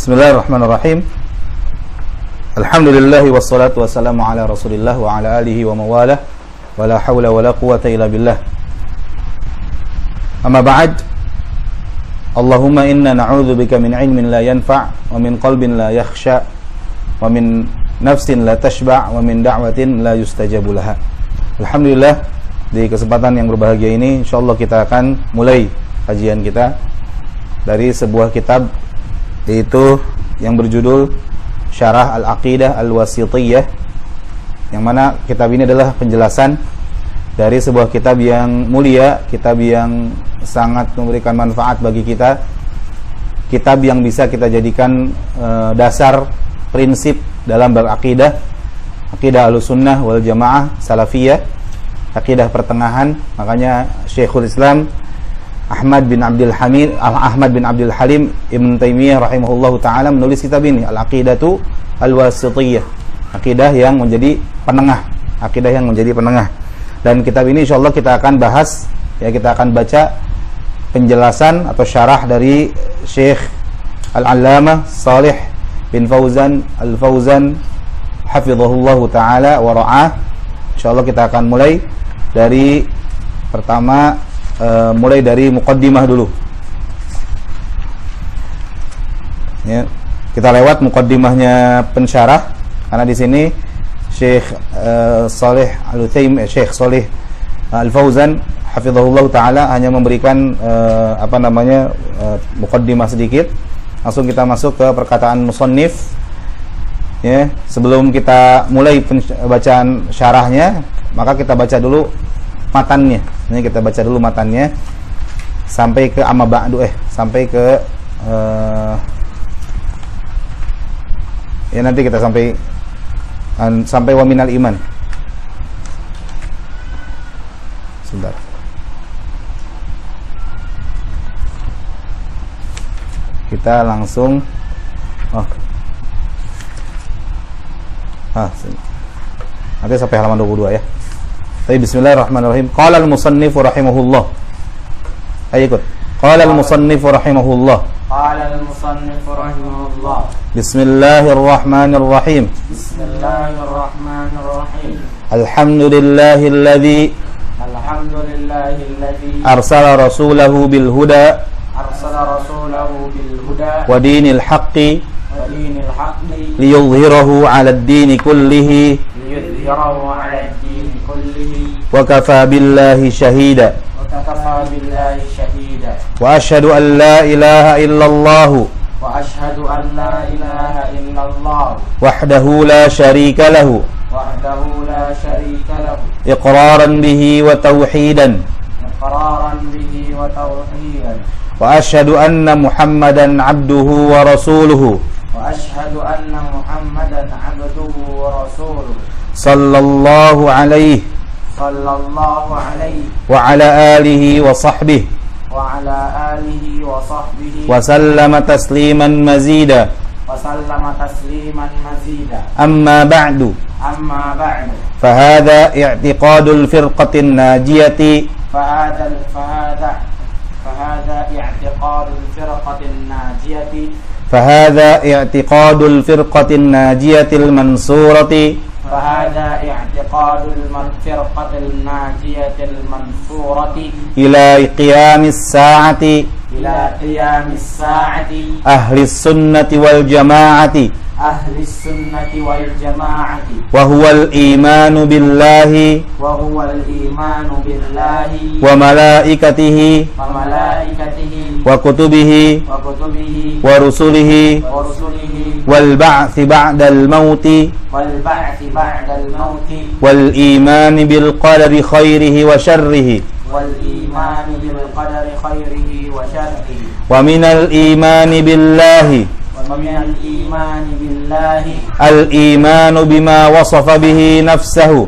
Bismillahirrahmanirrahim. Alhamdulillah wassalatu wassalamu ala Rasulillah wa ala alihi wa mawalah wa la hawla wa la quwwata illa billah. Amma ba'd. Allahumma inna na'udzubika min ilmin la yanfa' wa min qalbin la yakhsha wa min nafsin la tashba' wa min da'watin la yustajabu laha. Alhamdulillah, di kesempatan yang berbahagia ini insyaallah kita akan mulai kajian kita dari sebuah kitab, yaitu yang berjudul Syarah Al-Aqidah Al-Wasithiyah, yang mana kitab ini adalah penjelasan dari sebuah kitab yang mulia, kitab yang sangat memberikan manfaat bagi kita, kitab yang bisa kita jadikan dasar prinsip dalam berakidah, akidah Ahlussunnah wal Jamaah Salafiyah, akidah pertengahan. Makanya Syekhul Islam Ahmad bin Abdul Halim Ibn Taimiyah rahimahullahu ta'ala menulis kitab ini, Al-Aqidatu Al-Wasithiyah, akidah yang menjadi penengah, akidah yang menjadi penengah. Dan kitab ini insyaallah kita akan bahas, ya, kita akan baca penjelasan atau syarah dari Syekh Al-Allamah Shalih bin Fauzan Al-Fauzan hafizahullahu ta'ala wa ra'ah. Insyaallah kita akan mulai dari pertama, mulai dari muqaddimah dulu, ya. Kita lewat muqaddimahnya pensyarah, karena di sini Syekh Shalih Syekh Shalih Al-Fauzan hafizahullah taala hanya memberikan muqaddimah sedikit. Langsung kita masuk ke perkataan musannif, ya. Sebelum kita mulai bacaan syarahnya, maka kita baca dulu matannya. Ini kita baca dulu matannya sampai ke amma ba'du, sampai ke ya nanti kita sampai wa minal iman. Sebentar. Kita langsung nanti sampai halaman 22, ya. Tapi bismillahirrahmanirrahim. Qala al-musannif rahimahullah. Ayo ikut. Qala al-musannif rahimahullah. Qala al-musannif rahimahullah. Bismillahirrahmanirrahim. Bismillahirrahmanirrahim. Alhamdulillahilladzi arsala rasulahu bil huda wa dinil haqqi liyudhhirahu 'ala ad-din kullihi wa kafa billahi shahida wa ashhadu an la ilaha illallah wahdahu la sharika lahu iqraran bihi wa tauhidan wa ashhadu anna muhammadan abduhu wa rasuluhu sallallahu alaihi wa ala alihi wa sahbihi wa sallama tasliman mazida. Amma ba'du. Fahadha i'tiqadul firqatin najiyati فهذا اعتقاد الفرقة الناجية المنصورة إلى قيام الساعة أهل السنة والجماعة وهو الإيمان بالله وملائكته وكتبه ورسله والبعث بعد الموت والإيمان بالقدر خيره وشره ومن الإيمان بالله الإيمان بما وصف به نفسه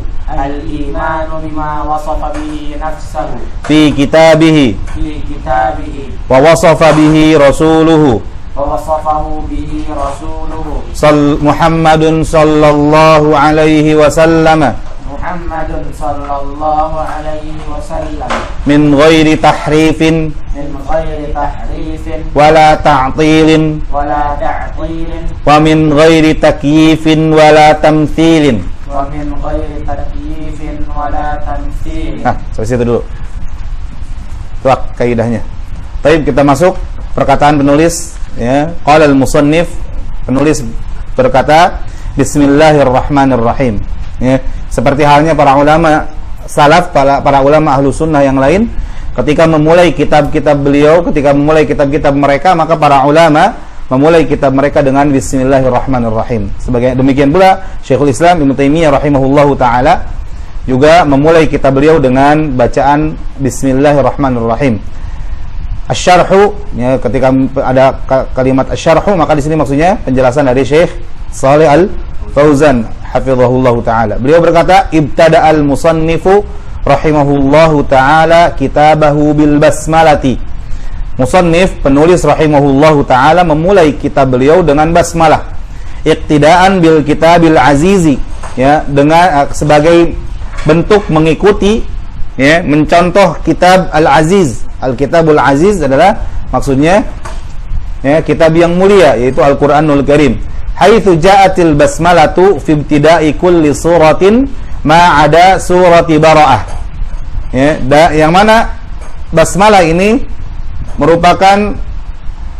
في كتابه ووصف به رسوله محمد صلى الله عليه وسلم من غير تحريف ولا تعطيل wa min ghairi takyifin wala tamthilin. Nah, sampai situ dulu. Itu kaidahnya. Baik, kita masuk perkataan penulis, ya. Qala al-musannif, penulis berkata, Bismillahirrahmanirrahim. Ya, seperti halnya para ulama salaf, para ulama ahlu sunnah yang lain, ketika memulai kitab-kitab beliau, ketika memulai kitab-kitab mereka, maka para ulama memulai kitab mereka dengan Bismillahirrahmanirrahim. Sebagai demikian pula Syekhul Islam Ibnu Taimiyah rahimahullahu taala juga memulai kitab beliau dengan bacaan Bismillahirrahmanirrahim. Asy-syarhu, ya, ketika ada kalimat asy-syarhu, maka di sini maksudnya penjelasan dari Syekh Shalih Al-Fauzan hafizahullahu taala. Beliau berkata, ibtada'al musannifu rahimahullahu taala kitabahu bil basmalati. Musannif, penulis rahimahullahu taala memulai kitab beliau dengan basmalah. Iqtidaan bil kitabil azizi, ya, dengan sebagai bentuk mengikuti, ya, mencontoh kitab Al-Aziz. Al-Kitabul Aziz adalah maksudnya, ya, kitab yang mulia, yaitu Al-Qur'anul Karim. Haitsu ja'atil basmalatu fi ibtida'i kulli suratin ma 'ada surati Bara'ah. Ya, yang mana basmalah ini merupakan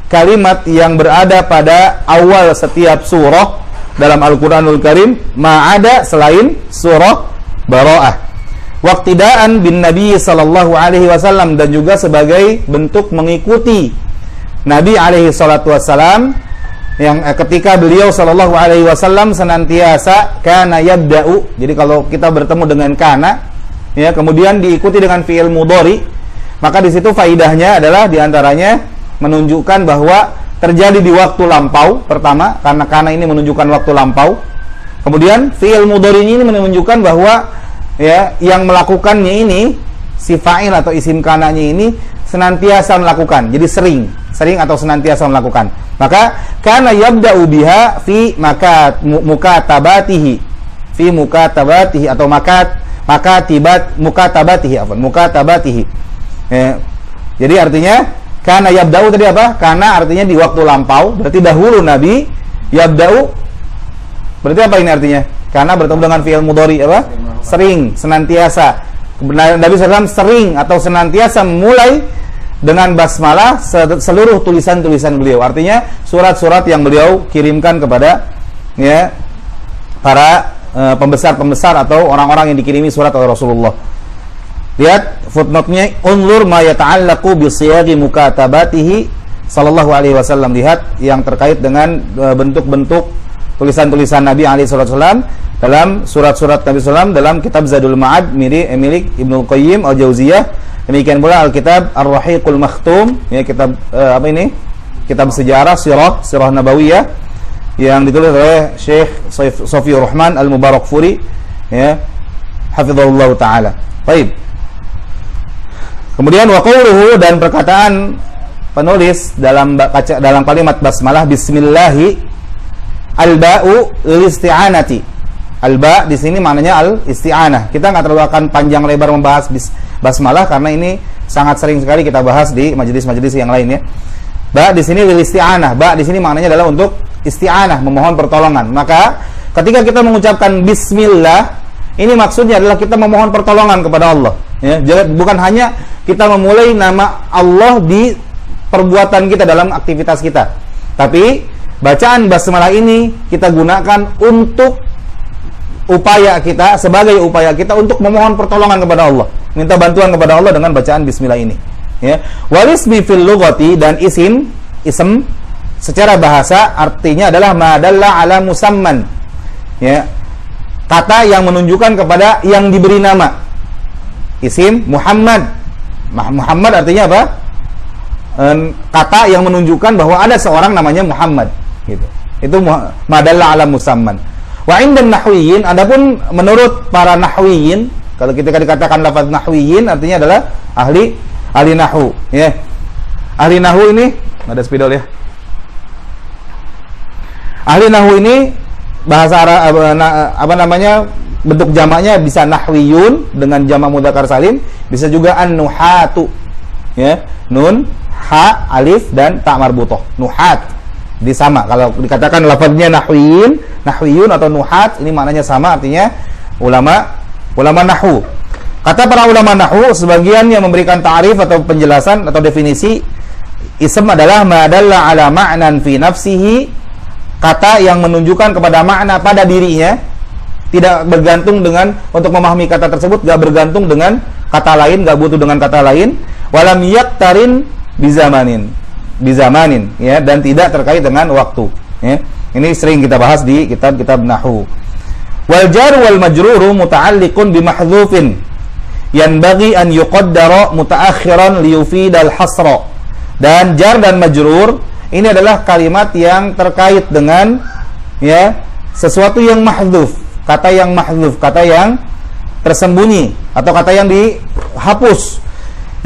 kalimat yang berada pada awal setiap surah dalam Al-Qur'anul Karim, ma 'ada selain surah Bara'ah. Waqtidaan bin Nabi sallallahu alaihi wasallam, dan juga sebagai bentuk mengikuti Nabi alaihi salatu wasallam, yang ketika beliau sallallahu alaihi wasallam senantiasa kana yabda'u. Jadi kalau kita bertemu dengan kana, ya, kemudian diikuti dengan fi'il mudhari, maka di situ faidahnya adalah diantaranya menunjukkan bahwa terjadi di waktu lampau. Pertama, karena kana ini menunjukkan waktu lampau. Kemudian fi'il mudhari ini menunjukkan bahwa, ya, yang melakukannya ini, si fa'il atau isim kananya ini senantiasa melakukan. Jadi sering atau senantiasa melakukan. Maka kana yabda'u biha fi mukatabatihi, fi mukatabatihi atau mukatabatihi. Jadi artinya kana yabda'u tadi apa? Kana artinya di waktu lampau, berarti dahulu Nabi. Yabda'u berarti apa ini artinya? Karena bertemu dengan fi'il mudhari apa? Sering, senantiasa. Nabi SAW sering atau senantiasa memulai dengan basmalah seluruh tulisan-tulisan beliau. Artinya surat-surat yang beliau kirimkan kepada, ya, para pembesar-pembesar atau orang-orang yang dikirimi surat oleh Rasulullah. Lihat footnote-nya, unzur ma yata'allaqu bi siyaghi mukatabatihi sallallahu alaihi wasallam. Lihat yang terkait dengan bentuk-bentuk tulisan-tulisan Nabi alaihi wasallam dalam surat-surat Nabi SAW dalam kitab Zadul Ma'ad milik Ibnu Qayyim Al-Jauziyah. Demikian pula Al-Kitab Ar-Rahiqul Makhtum, ya, kitab apa ini? Kitab sejarah sirah nabawiyah yang ditulis oleh Syekh Sofiyur Rahman Al-Mubarakfuri, ya, hafizahullah taala. Baik. Kemudian wa qauluhu, dan perkataan penulis dalam kalimat basmalah, bismillahi al-ba'u lil-isti'anati. Al-ba' di sini maknanya al-isti'anah. Kita nggak terlalu akan panjang lebar membahas basmalah karena ini sangat sering sekali kita bahas di majelis-majelis yang lainnya. Ba' di sini lil-isti'anah. Ba' di sini maknanya adalah untuk isti'anah, memohon pertolongan. Maka ketika kita mengucapkan bismillah, ini maksudnya adalah kita memohon pertolongan kepada Allah, ya. Bukan hanya kita memulai nama Allah di perbuatan kita dalam aktivitas kita, tapi bacaan basmalah ini kita gunakan untuk upaya kita, sebagai upaya kita untuk memohon pertolongan kepada Allah, minta bantuan kepada Allah dengan bacaan bismillah ini, ya. Walismi fil lughati, dan ism secara bahasa artinya adalah madalla ala musamman, ya, kata yang menunjukkan kepada yang diberi nama. Isim Muhammad artinya apa? Kata yang menunjukkan bahwa ada seorang namanya Muhammad, gitu. Itu madalla ala musamman. Wa indan nahwiyin, adapun menurut para nahwiyin, kalau kita dikatakan lafaz nahwiyin artinya adalah ahli nahwu, ya. Ahli nahwu ini ada spidol, ya. Ahli nahwu ini bahasa Arab, apa namanya, bentuk jamaknya bisa nahwiyun dengan jamak mudzakkar salim, bisa juga an-nuhatu, ya. Nun, ha, alif dan ta marbutah. Nuhat. Jadi sama. Kalau dikatakan lafadznya nahwiyun atau nuhat, ini maknanya sama, artinya ulama nahwu. Kata para ulama nahwu, sebagian yang memberikan ta'rif atau penjelasan atau definisi ism adalah ma dalla ala ma'nan fi nafsihi, kata yang menunjukkan kepada makna pada dirinya, tidak bergantung dengan untuk memahami kata tersebut, gak bergantung dengan kata lain, gak butuh dengan kata lain, walam yaktarin bizamanin, ya, dan tidak terkait dengan waktu, ya. Ini sering kita bahas di kitab-kitab nahwu. Wal jar wal majruru muta'alliqun bi mahdhufin yanbaghi an yuqaddara mutaakhiran liyufidal hasra. Dan jar dan majrur ini adalah kalimat yang terkait dengan, ya, sesuatu yang mahdhuf, kata yang mahdhuf, kata yang tersembunyi atau kata yang dihapus,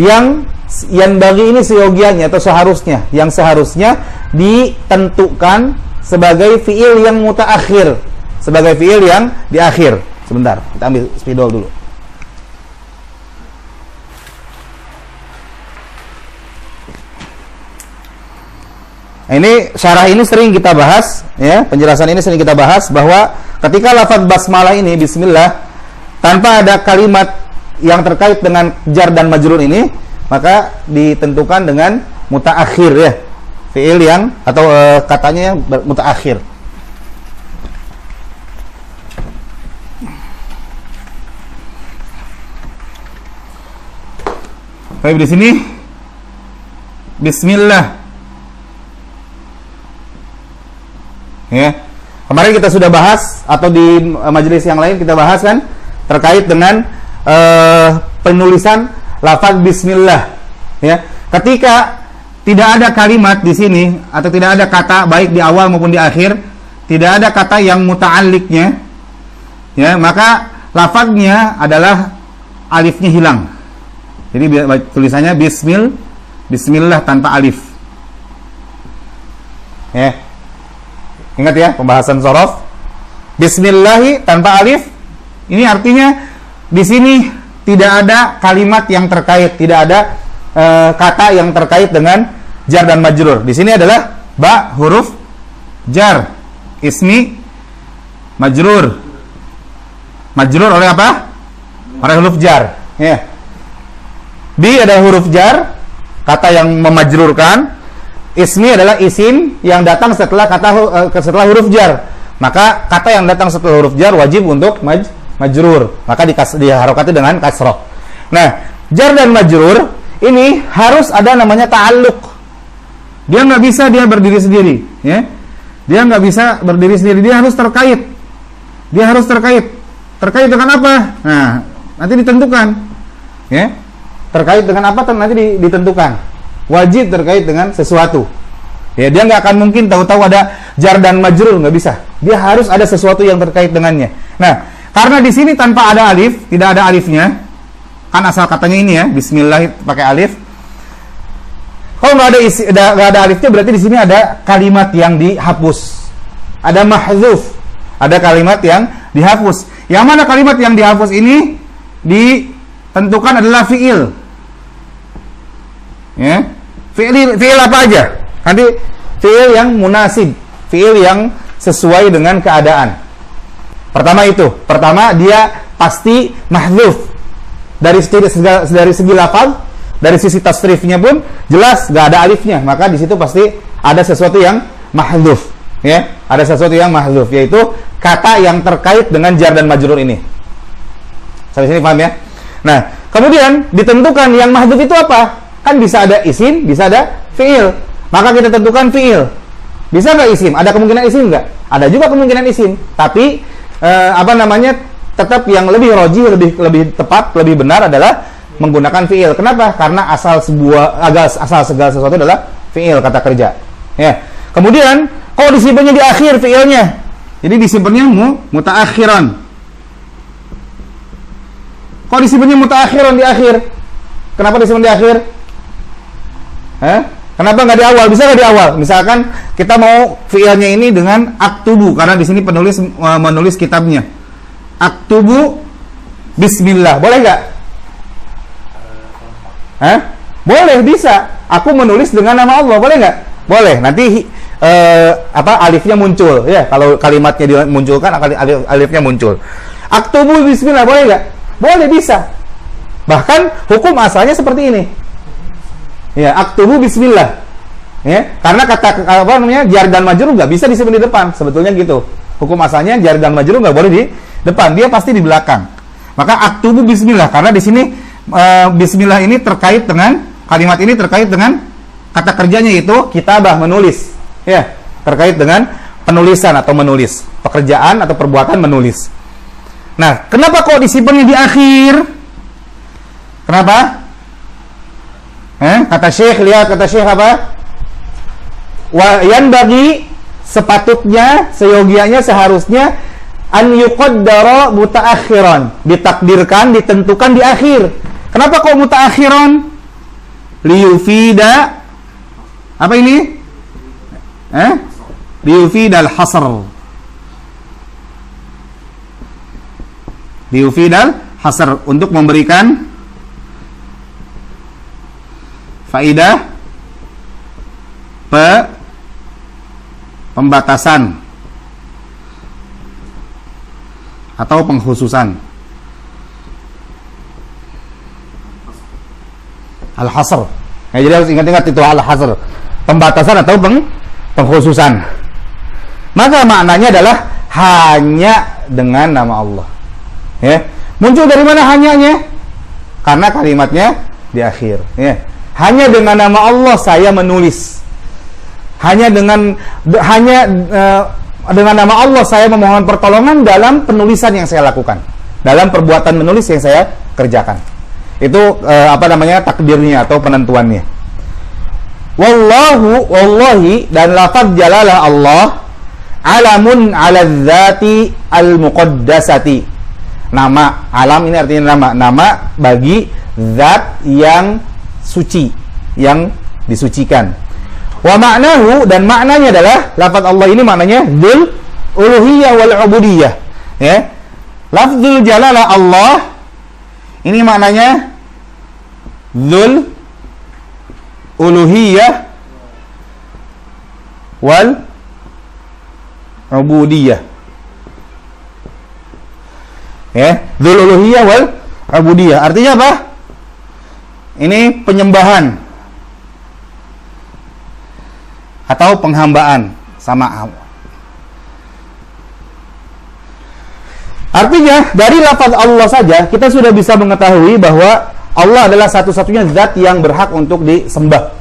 yang bagi ini seyogianya atau seharusnya ditentukan sebagai fiil yang mutaakhir, sebagai fiil yang di akhir. Sebentar, kita ambil spidol dulu. Ini syarah ini sering kita bahas, ya, penjelasan ini sering kita bahas bahwa ketika lafaz basmalah ini bismillah tanpa ada kalimat yang terkait dengan jar dan majrur ini, maka ditentukan dengan mutaakhir, ya, fiil yang atau katanya yang mutaakhir. Baik, di sini bismillah, ya. Kemarin kita sudah bahas atau di majelis yang lain kita bahas kan terkait dengan penulisan lafaz bismillah, ya. Ketika tidak ada kalimat di sini atau tidak ada kata baik di awal maupun di akhir, tidak ada kata yang muta'alliqnya, ya, maka lafaznya adalah alifnya hilang. Jadi tulisannya bismillah tanpa alif. Ya. Ingat ya pembahasan shorof. Bismillahi tanpa alif. Ini artinya di sini tidak ada kalimat yang terkait, tidak ada kata yang terkait dengan jar dan majrur. Di sini adalah ba huruf jar, ismi majrur. Majrur oleh apa? Oleh huruf jar. Ya. Bi adalah huruf jar, kata yang memajrurkan. Ismi adalah isim yang datang setelah setelah huruf jar. Maka kata yang datang setelah huruf jar wajib untuk majrur, maka diharokati dengan kasroh. Nah, jar dan majrur ini harus ada namanya ta'alluq. Dia nggak bisa dia berdiri sendiri, ya. Dia nggak bisa berdiri sendiri, dia harus terkait. Dia harus terkait. Terkait dengan apa? Nah, nanti ditentukan, ya. Terkait dengan apa nanti ditentukan. Wajib terkait dengan sesuatu. Ya, dia nggak akan mungkin tahu-tahu ada jar dan majrur, nggak bisa. Dia harus ada sesuatu yang terkait dengannya. Nah, karena di sini tanpa ada alif, tidak ada alifnya, kan asal katanya ini ya, bismillah pakai alif. Kalau nggak ada alifnya, berarti di sini ada kalimat yang dihapus, ada mahdzuf, ada kalimat yang dihapus. Yang mana kalimat yang dihapus ini ditentukan adalah fiil. Ya, fiil apa aja? Nanti fiil yang munasib, fiil yang sesuai dengan keadaan. Pertama dia pasti mahdzuf dari segi lafaz, dari sisi tasrifnya pun jelas gak ada alifnya, maka di situ pasti ada sesuatu yang mahdzuf, ya, ada sesuatu yang mahdzuf, yaitu kata yang terkait dengan jar dan majrur ini. Sampai sini paham ya? Nah, kemudian ditentukan yang mahdzuf itu apa? Kan bisa ada isim, bisa ada fiil. Maka kita tentukan fiil. Bisa nggak isim? Ada kemungkinan isim nggak? Ada juga kemungkinan isim. Tapi tetap yang lebih rojih, lebih tepat, lebih benar adalah menggunakan fiil. Kenapa? Karena asal segala sesuatu adalah fiil, kata kerja. Ya. Kemudian kalau disimpannya di akhir fiilnya, jadi disimpannya mutaakhiran. Kalau disimpannya mutaakhiran di akhir, kenapa disimpan di akhir? Kenapa nggak di awal? Bisa nggak di awal? Misalkan kita mau fiilnya ini dengan aktubu, karena di sini penulis menulis kitabnya. Aktubu bismillah, boleh nggak? Boleh, bisa. Aku menulis dengan nama Allah, boleh nggak? Boleh. Nanti alifnya muncul ya. Kalau kalimatnya dimunculkan alifnya muncul. Aktubu bismillah boleh nggak? Boleh, bisa. Bahkan hukum asalnya seperti ini. Ya, aktubu bismillah. Ya, karena kata jar dan majrur nggak bisa disebut di depan. Sebetulnya gitu. Hukum asalnya jar dan majrur nggak boleh di depan, dia pasti di belakang. Maka aktubu bismillah, karena di sini bismillah ini terkait dengan kalimat ini terkait dengan kata kerjanya itu kitabah, menulis. Ya, terkait dengan penulisan atau menulis, pekerjaan atau perbuatan menulis. Nah, kenapa kok disimpannya di akhir? Kenapa? Kata Syekh, lihat kata Syekh apa? Wa yanbaghi, sepatutnya, seyogianya, seharusnya an yuqaddara mutaakhiran, ditakdirkan, ditentukan di akhir. Kenapa kok mutaakhiran? Liyufida apa ini? Liyufidal hasr. Liyufidal hasr, untuk memberikan faidah pembatasan atau pengkhususan. Al-hasr. Ya, jadi harus ingat-ingat itu al-hasr. Pembatasan atau pengkhususan. Maka maknanya adalah hanya dengan nama Allah. Ya. Muncul dari mana hanyanya? Karena kalimatnya di akhir. Ya. Hanya dengan nama Allah saya menulis. Hanya dengan nama Allah saya memohon pertolongan dalam penulisan yang saya lakukan, dalam perbuatan menulis yang saya kerjakan. Itu takdirnya atau penentuannya. Wallahi, dan lafaz jalalah Allah alamun ala dzati al-muqaddasati. Nama, alam ini artinya nama bagi zat yang suci, yang disucikan. Wa ma'nahu, dan maknanya adalah lafaz Allah ini maknanya dzul uluhiyah wal ubudiyah. Ya. Lafzul jalalah Allah ini maknanya dzul uluhiyah wal ubudiyah. Ya, dzul uluhiyah wal ubudiyah. Artinya apa? Ini penyembahan atau penghambaan sama Allah. Artinya dari lafaz Allah saja kita sudah bisa mengetahui bahwa Allah adalah satu-satunya zat yang berhak untuk disembah.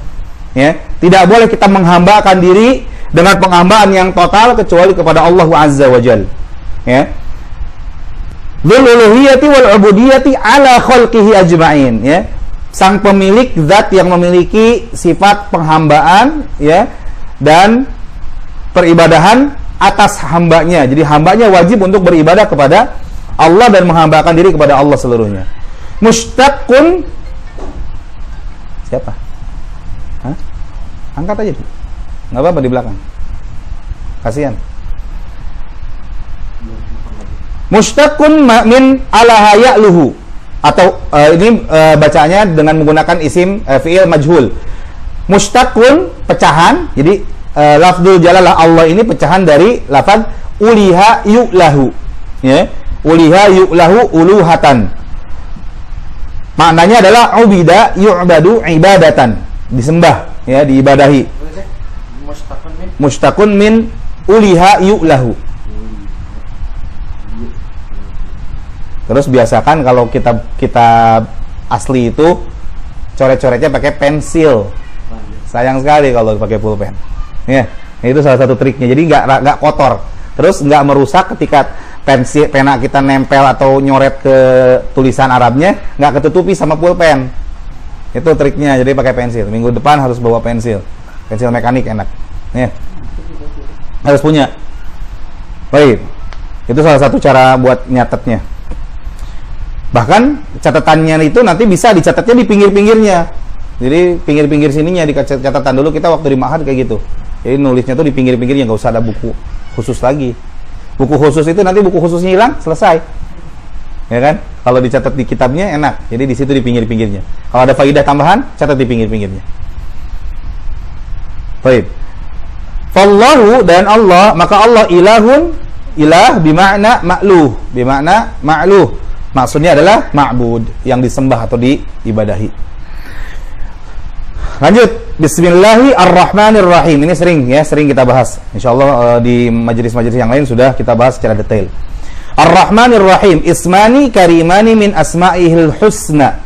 Ya, tidak boleh kita menghambakan diri dengan penghambaan yang total kecuali kepada Allah Azza wa Jalla. Ya. Dzul uluhiyati wal ubudiyati ala khalqihi ajma'in, ya. Sang pemilik zat yang memiliki sifat penghambaan, ya, dan peribadahan atas hambanya. Jadi hambanya wajib untuk beribadah kepada Allah dan menghambakan diri kepada Allah seluruhnya. Mushtaqun, siapa? Hah? Angkat aja. Nggak apa-apa di belakang. Kasihan. Mushtaqun min alaha ya'luhu, atau ini bacaannya dengan menggunakan isim fi'il majhul. Mushtaqun, pecahan. Jadi lafzul jalalah Allah ini pecahan dari lafaz uliha yu'lahu, ya. Uliha yu'lahu uluhatan. Maknanya adalah ubida yu'badu ibadatan, disembah, ya, diibadahi. Mushtaqun min uliha yu'lahu. Terus biasakan kalau kita asli itu coret-coretnya pakai pensil. Sayang sekali kalau pakai pulpen. Ya, itu salah satu triknya. Jadi nggak kotor. Terus nggak merusak ketika pena kita nempel atau nyoret ke tulisan Arabnya, nggak ketutupi sama pulpen. Itu triknya. Jadi pakai pensil. Minggu depan harus bawa pensil. Pensil mekanik enak. Ya. Harus punya. Baik. Itu salah satu cara buat nyatetnya. Bahkan catatannya itu nanti bisa dicatatnya di pinggir-pinggirnya. Jadi pinggir-pinggir sininya dicatatan dulu. Kita waktu di Ma'had kayak gitu. Jadi nulisnya tuh di pinggir-pinggirnya, nggak usah ada buku khusus lagi. Buku khusus itu nanti buku khususnya hilang, selesai. Ya kan? Kalau dicatat di kitabnya enak. Jadi di situ di pinggir-pinggirnya. Kalau ada faidah tambahan, catat di pinggir-pinggirnya. Baik. Fallahu, dan Allah, maka Allah ilahun, ilah bimakna ma'luh, bimakna ma'luh. Maksudnya adalah ma'bud, yang disembah atau diibadahi. Lanjut, Bismillahirrahmanirrahim. Ini sering kita bahas. Insyaallah di majelis-majelis yang lain sudah kita bahas secara detail. Ar-Rahmanir-Rahim, ismani karimani min asma'ihil husna,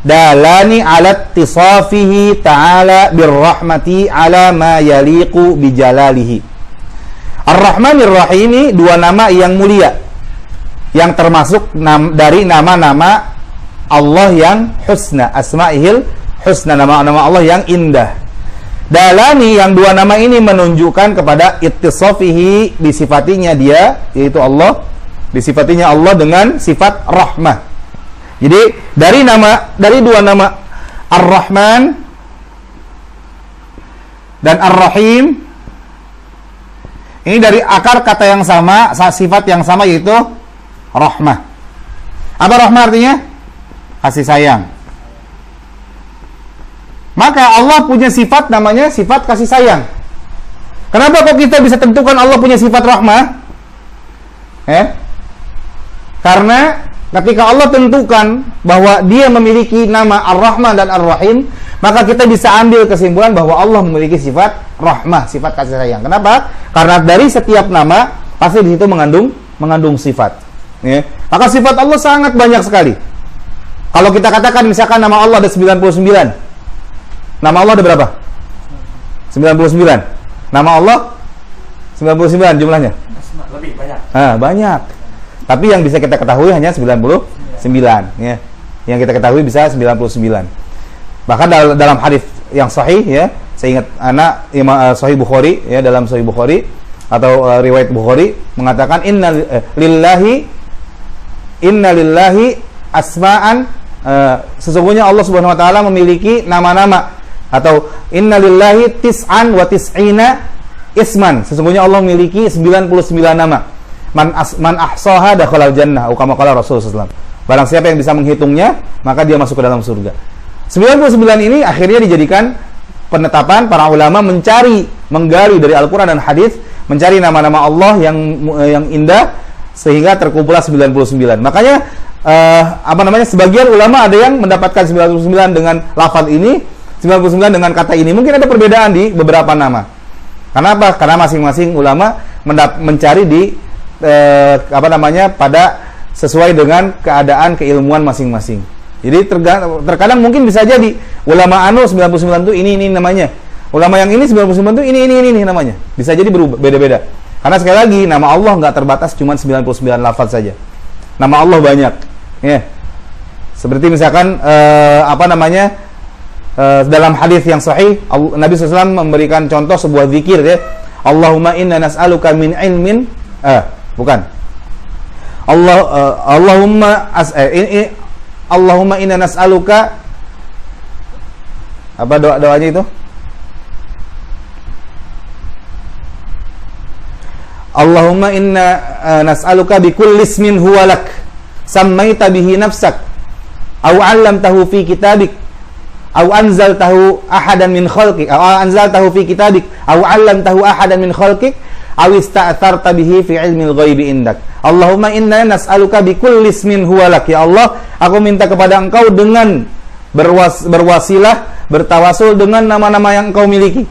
dalani ala ittisafihi ta'ala birrahmati ala ma yaliqu bijalalihi. Ar-Rahmanir-Rahim ini dua nama yang mulia, yang termasuk dari nama-nama Allah yang husna, asma'ihil husna, nama-nama Allah yang indah. Dalani, yang dua nama ini menunjukkan kepada ittisafihi, disifatinya dia, yaitu Allah, disifatinya Allah dengan sifat rahmah. Jadi dari dua nama Ar-Rahman dan Ar-Rahim, ini dari akar kata yang sama, sifat yang sama, yaitu rahmah. Apa rahmah artinya? Kasih sayang. Maka Allah punya sifat namanya sifat kasih sayang. Kenapa kok kita bisa tentukan Allah punya sifat rahmah? Karena ketika Allah tentukan bahwa dia memiliki nama Ar-Rahman dan Ar-Rahim, maka kita bisa ambil kesimpulan bahwa Allah memiliki sifat rahmah, sifat kasih sayang. Kenapa? Karena dari setiap nama pasti di situ mengandung sifat. Maka sifat Allah sangat banyak sekali. Kalau kita katakan misalkan nama Allah ada 99. Nama Allah ada berapa? 99. Nama Allah 99 jumlahnya. Lebih banyak. Banyak. Tapi yang bisa kita ketahui hanya 99, ya. Yang kita ketahui bisa 99. Bahkan dalam hadis yang sahih, ya, saya ingat Sahih Bukhari, ya, dalam Sahih Bukhari atau riwayat Bukhari mengatakan inna lillahi asma'an, sesungguhnya Allah Subhanahu wa taala memiliki nama-nama, atau inna lillahi tis'an wa tis'ina isman, sesungguhnya Allah memiliki 99 nama. Man ahsaha dakhalal jannah, atau kama qala Rasulullah SAW. Barang siapa yang bisa menghitungnya, maka dia masuk ke dalam surga. 99 ini akhirnya dijadikan penetapan para ulama menggali dari Al-Qur'an dan hadis, mencari nama-nama Allah yang indah sehingga terkumpulah 99. Makanya sebagian ulama ada yang mendapatkan 99 dengan lafaz ini, 99 dengan kata ini. Mungkin ada perbedaan di beberapa nama. Kenapa? Karena masing-masing ulama mencari pada sesuai dengan keadaan keilmuan masing-masing. Jadi terkadang mungkin bisa jadi ulama 99 itu ini namanya. Ulama yang ini 99 itu ini namanya. Bisa jadi beda-beda. Karena sekali lagi nama Allah nggak terbatas cuma 99 lafaz saja. Nama Allah banyak. Ya. Seperti misalkan dalam hadis yang sahih, Nabi SAW memberikan contoh sebuah zikir, ya. Allahumma inna nas'aluka min ilmin Allahumma inna nas'aluka, apa doanya itu? Allahumma inna nas'aluka bikulli ismin huwa lak sammaita bihi nafsak aw 'allamtahu fi kitabik aw anzaltahu ahadan min khalqik aw anzaltahu fi kitabik aw 'allamtahu ahadan min khalqik aw ista'tharta bihi fi 'ilmil ghaibi indak. Allahumma inna nas'aluka bikulli ismin huwa lak. Ya Allah, aku minta kepada Engkau dengan berwasilah, bertawasul dengan nama-nama yang Engkau miliki.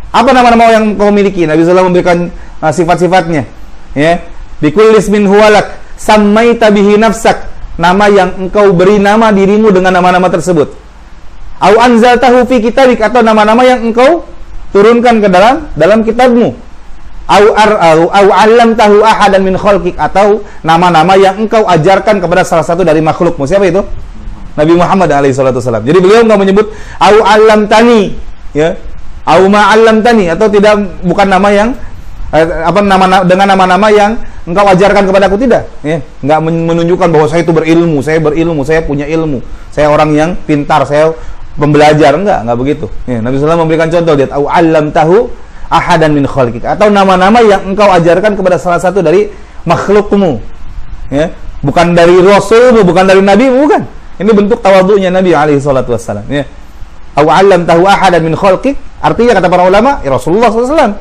Apa nama-nama yang Engkau miliki? Nabi sallallahu memberikan sifat-sifatnya, ya. Bikulli ismin huwa lak sammaita bihi nafsak, nama yang Engkau beri nama dirimu dengan nama-nama tersebut. Au anzaltahu fi kitabik, atau nama-nama yang Engkau turunkan ke dalam kitabmu. Au 'allamtahu ahadan min khalqik, atau nama-nama yang Engkau ajarkan kepada salah satu dari makhlukmu. Siapa itu? Nabi Muhammad alaihi salatu wasallam. Jadi beliau enggak menyebut au 'allamtani, ya. Au ma 'allamtani, atau bukan nama yang dengan nama-nama yang Engkau ajarkan kepadaku, tidak, ya. Enggak menunjukkan bahwa saya itu berilmu, saya punya ilmu, saya orang yang pintar, saya pembelajar, enggak begitu. Ya, Nabi sallallahu memberikan contoh, lihat, au 'allamtahu ahadan min khalqik, atau nama-nama yang Engkau ajarkan kepada salah satu dari makhlukmu, ya. Bukan dari rasulmu, bukan dari nabi, bukan. Ini bentuk tawadhu'nya Nabi alaihi salatu wassalam, ya. Au 'allamtahu ahadan min khalqik, artinya kata para ulama, ya Rasulullah SAW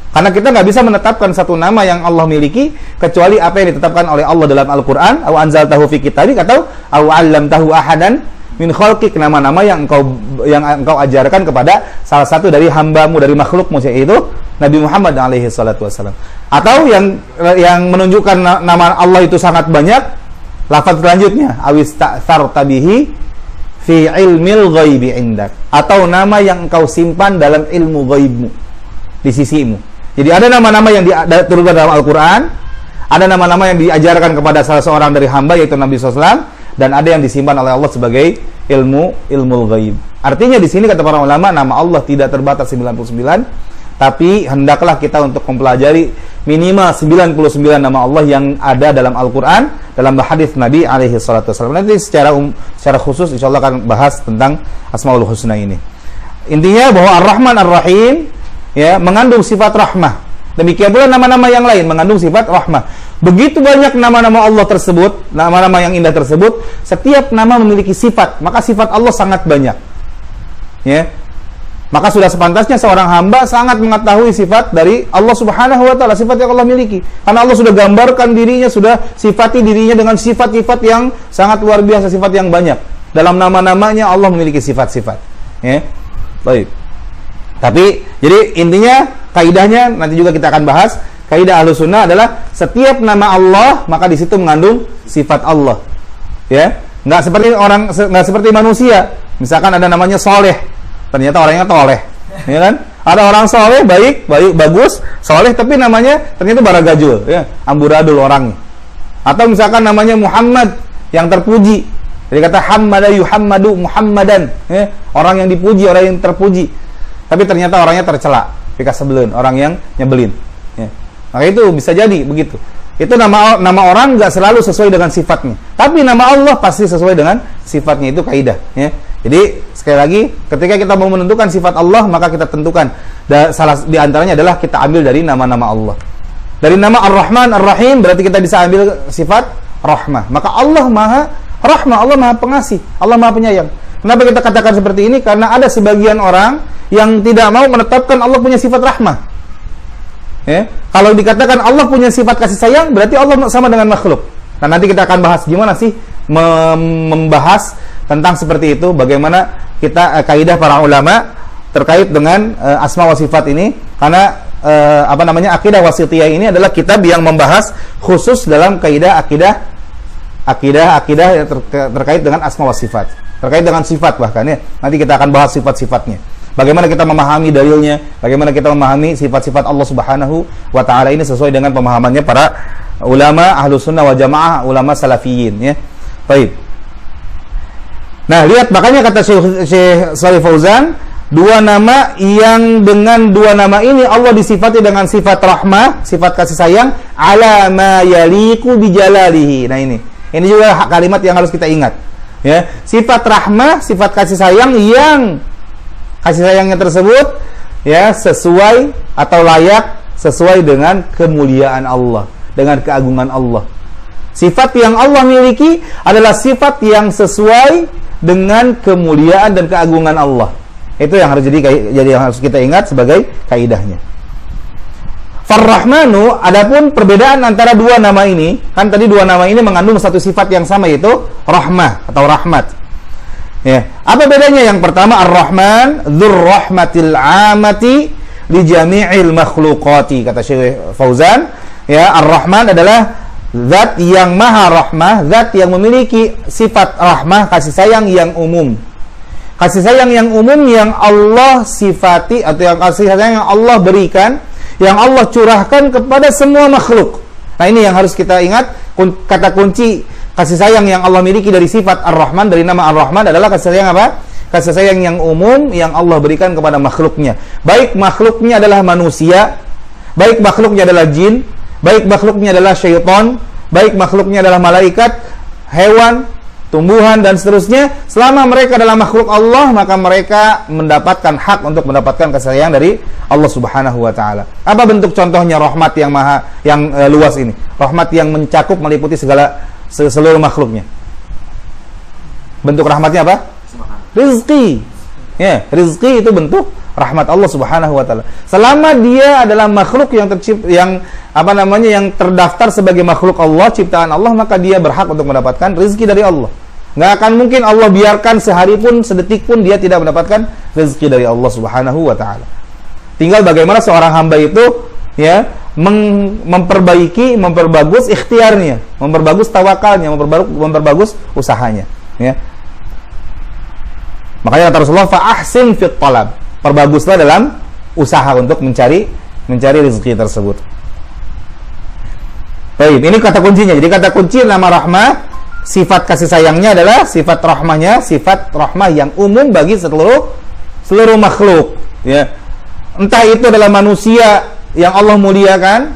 Karena kita nggak bisa menetapkan satu nama yang Allah miliki kecuali apa yang ditetapkan oleh Allah dalam Al-Qur'an, au anzaltahu fi kitabik, atau au 'allamtahu ahadan min khalqik, nama-nama yang engkau ajarkan kepada salah satu dari hambamu, dari makhlukmu, yaitu Nabi Muhammad alaihi salatu wasallam. Atau yang menunjukkan nama Allah itu sangat banyak, lafaz selanjutnya awis ta'tsarta bihi fi ilmil ghaibi indak, atau nama yang engkau simpan dalam ilmu ghaibmu, di sisimu. Jadi ada nama-nama yang diturunkan dalam Al-Qur'an, ada nama-nama yang diajarkan kepada salah seorang dari hamba yaitu Nabi SAW, dan ada yang disimpan oleh Allah sebagai ilmu ghaib. Artinya di sini kata para ulama, nama Allah tidak terbatas 99, tapi hendaklah kita untuk mempelajari minimal 99 nama Allah yang ada dalam Al-Qur'an, dalam hadis Nabi alaihi salatu wasallam. Nanti secara khusus insyaallah akan bahas tentang Asmaul Husna ini. Intinya bahwa Ar-Rahman Ar-Rahim ya mengandung sifat rahmah. Demikian pula nama-nama yang lain mengandung sifat rahmah. Begitu banyak nama-nama Allah tersebut, nama-nama yang indah tersebut, setiap nama memiliki sifat, maka sifat Allah sangat banyak. Ya. Maka sudah sepantasnya seorang hamba sangat mengetahui sifat dari Allah Subhanahu wa taala, sifat yang Allah miliki. Karena Allah sudah gambarkan dirinya, sudah sifati dirinya dengan sifat-sifat yang sangat luar biasa, sifat yang banyak. Dalam nama-namanya Allah memiliki sifat-sifat. Ya. Baik. Tapi jadi intinya kaidahnya nanti juga kita akan bahas. Kaidah Ahlussunnah adalah setiap nama Allah maka di situ mengandung sifat Allah. Ya, nggak seperti manusia. Misalkan ada namanya Soleh, ternyata orangnya toleh, ya kan? Ada orang soleh, baik, bagus, soleh, tapi namanya ternyata baragajul, ya, amburadul orangnya. Atau misalkan namanya Muhammad, yang terpuji. Jadi kata Hammada yuhammadu Muhammadan, ya, orang yang dipuji, orang yang terpuji. Tapi ternyata orangnya tercela, pikasebelun, orang yang nyebelin. Ya. Maka itu bisa jadi begitu. Itu nama orang nggak selalu sesuai dengan sifatnya, tapi nama Allah pasti sesuai dengan sifatnya, itu kaidah. Ya. Jadi sekali lagi, ketika kita mau menentukan sifat Allah, maka kita tentukan. Salah di antaranya adalah kita ambil dari nama-nama Allah. Dari nama Ar-Rahman Ar-Rahim berarti kita bisa ambil sifat rahmah. Maka Allah Maha Rahmah, Allah Maha Pengasih, Allah Maha Penyayang. Kenapa kita katakan seperti ini? Karena ada sebagian orang yang tidak mau menetapkan Allah punya sifat rahmah. Ya. Kalau dikatakan Allah punya sifat kasih sayang, berarti Allah sama dengan makhluk. Nah, nanti kita akan bahas gimana sih membahas tentang seperti itu, bagaimana kita kaidah para ulama terkait dengan asma wa sifat ini. Karena akidah wasithiyah ini adalah kitab yang membahas khusus dalam kaidah akidah terkait dengan asma wa sifat, terkait dengan sifat bahkan ya. Nanti kita akan bahas sifat-sifatnya. Bagaimana kita memahami dalilnya, bagaimana kita memahami sifat-sifat Allah Subhanahu wa taala ini sesuai dengan pemahamannya para ulama Ahlussunnah wal Jamaah, ulama salafiyin ya. Baik. Nah, lihat makanya kata Syekh Shalih Fauzan, dua nama yang dengan dua nama ini Allah disifati dengan sifat rahmah, sifat kasih sayang, ala ma yaliqu bi jalalihi. Nah, ini juga kalimat yang harus kita ingat. Ya, sifat rahmah, sifat kasih sayang yang kasih sayangnya tersebut ya sesuai atau layak sesuai dengan kemuliaan Allah, dengan keagungan Allah. Sifat yang Allah miliki adalah sifat yang sesuai dengan kemuliaan dan keagungan Allah. Itu yang harus jadi yang harus kita ingat sebagai kaidahnya. Ar-Rahmanu, adapun perbedaan antara dua nama ini, kan tadi dua nama ini mengandung satu sifat yang sama, yaitu rahmah atau rahmat. Ya, apa bedanya? Yang pertama, Ar-Rahman dzur-rahmatil 'amati li jami'il makhluqati, kata Syekh Fauzan. Ya, Ar-Rahman adalah zat yang maha rahmah, zat yang memiliki sifat rahmah, kasih sayang yang umum. Kasih sayang yang umum yang Allah sifati, atau yang kasih sayang yang Allah berikan, yang Allah curahkan kepada semua makhluk. Nah, ini yang harus kita ingat. Kata kunci kasih sayang yang Allah miliki dari sifat Ar-Rahman, dari nama Ar-Rahman adalah kasih sayang apa? Kasih sayang yang umum yang Allah berikan kepada makhluknya. Baik makhluknya adalah manusia, baik makhluknya adalah jin, baik makhluknya adalah syaitan, baik makhluknya adalah malaikat, hewan, tumbuhan, dan seterusnya. Selama mereka adalah makhluk Allah, maka mereka mendapatkan hak untuk mendapatkan kasih sayang dari Allah Subhanahu wa taala. Apa bentuk contohnya rahmat yang luas ini? Rahmat yang mencakup, meliputi seluruh makhluknya. Bentuk rahmatnya apa? Rizki. Ya, rizki itu bentuk rahmat Allah Subhanahu wa taala. Selama dia adalah makhluk yang yang terdaftar sebagai makhluk Allah, ciptaan Allah, maka dia berhak untuk mendapatkan rezeki dari Allah. Nggak akan mungkin Allah biarkan sehari pun, sedetik pun dia tidak mendapatkan rezeki dari Allah Subhanahu wa taala. Tinggal bagaimana seorang hamba itu ya memperbagus ikhtiarnya, memperbagus tawakalnya, memperbagus usahanya, ya. Makanya kata Rasulullah, fa ahsin fit talab. Perbaguslah dalam usaha untuk mencari rezeki tersebut. Baik, ini kata kuncinya. Jadi kata kunci nama rahmah, sifat kasih sayangnya adalah sifat rahmahnya, sifat rahmah yang umum bagi seluruh makhluk, ya. Entah itu adalah manusia yang Allah muliakan,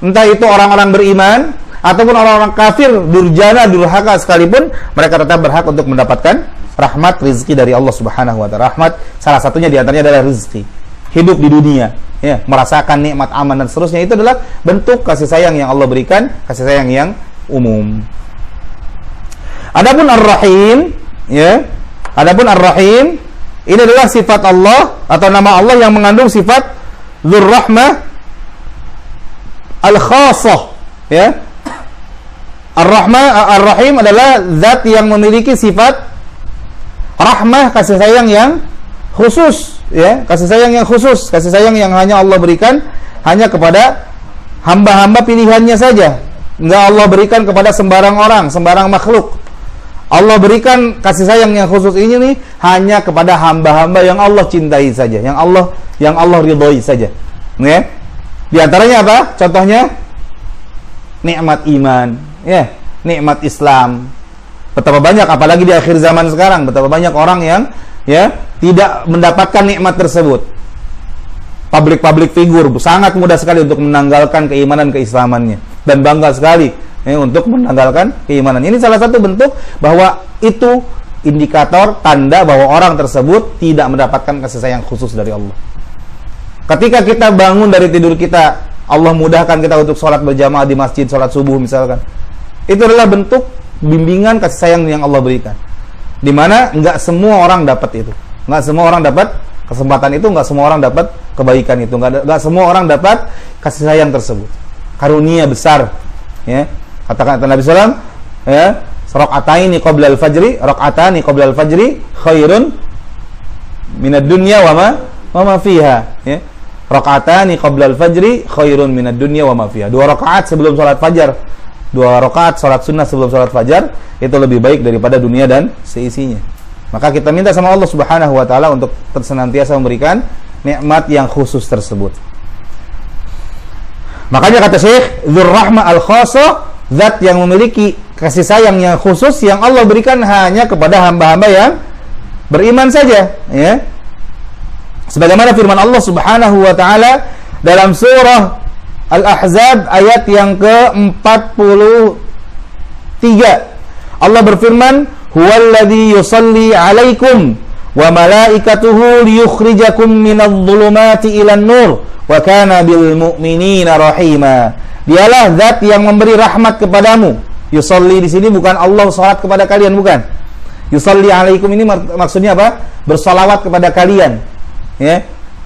entah itu orang-orang beriman ataupun orang-orang kafir, durjana, durhaka sekalipun, mereka tetap berhak untuk mendapatkan rahmat rezeki dari Allah Subhanahu wa taala. Rahmat salah satunya di antaranya adalah rezeki. Hidup di dunia, ya, merasakan nikmat, aman dan seterusnya, itu adalah bentuk kasih sayang yang Allah berikan, kasih sayang yang umum. Adapun Ar-Rahim, ya. Adapun Ar-Rahim ini adalah sifat Allah atau nama Allah yang mengandung sifat Dzur-Rahmah Al-Khassah, ya. Ar-Rahim adalah zat yang memiliki sifat rahmah, kasih sayang yang khusus, ya, kasih sayang yang khusus, kasih sayang yang hanya Allah berikan hanya kepada hamba-hamba pilihannya saja. Enggak Allah berikan kepada sembarang orang, sembarang makhluk. Allah berikan kasih sayang yang khusus ini nih hanya kepada hamba-hamba yang Allah cintai saja, yang Allah ridhoi saja. Ya. Di antaranya apa? Contohnya nikmat iman, ya, nikmat Islam. Betapa banyak, apalagi di akhir zaman sekarang, betapa banyak orang yang ya tidak mendapatkan nikmat tersebut. Public figure sangat mudah sekali untuk menanggalkan keimanan keislamannya dan bangga sekali untuk menanggalkan keimanan. Ini salah satu bentuk bahwa itu indikator tanda bahwa orang tersebut tidak mendapatkan kasih sayang khusus dari Allah. Ketika kita bangun dari tidur kita, Allah mudahkan kita untuk sholat berjamaah di masjid, sholat subuh misalkan, itu adalah bentuk bimbingan kasih sayang yang Allah berikan. Dimana nggak semua orang dapat itu, nggak semua orang dapat kesempatan itu, nggak semua orang dapat kebaikan itu, nggak semua orang dapat kasih sayang tersebut, karunia besar, ya. Katakan Nabi SAW, ya, raq'ataini qabla al-fajri khairun minad dunya wa ma fiha, ya. Raq'atani qabla al-fajri khairun minad dunya wa ma fiha. 2 rakaat sebelum salat fajar, 2 rakaat salat sunnah sebelum salat fajar itu lebih baik daripada dunia dan seisinya. Maka kita minta sama Allah Subhanahu wa taala untuk senantiasa memberikan nikmat yang khusus tersebut. Makanya kata Syekh, Dzur-Rahmah Al-Khassah, zat yang memiliki kasih sayang yang khusus yang Allah berikan hanya kepada hamba-hamba yang beriman saja, ya. Sebagaimana firman Allah Subhanahu wa taala dalam surah Al-Ahzab ayat yang ke-43. Allah berfirman, "Huwallazi yusalli 'alaikum wa malaikatuhu liyukhrijakum minadh-dhulumati ilan nur wa kana bil mu'minina rahima." Dialah zat yang memberi rahmat kepadamu. Yusalli di sini bukan Allah salat kepada kalian, bukan. Yusalli 'alaikum ini maksudnya apa? Bersalawat kepada kalian. Ya.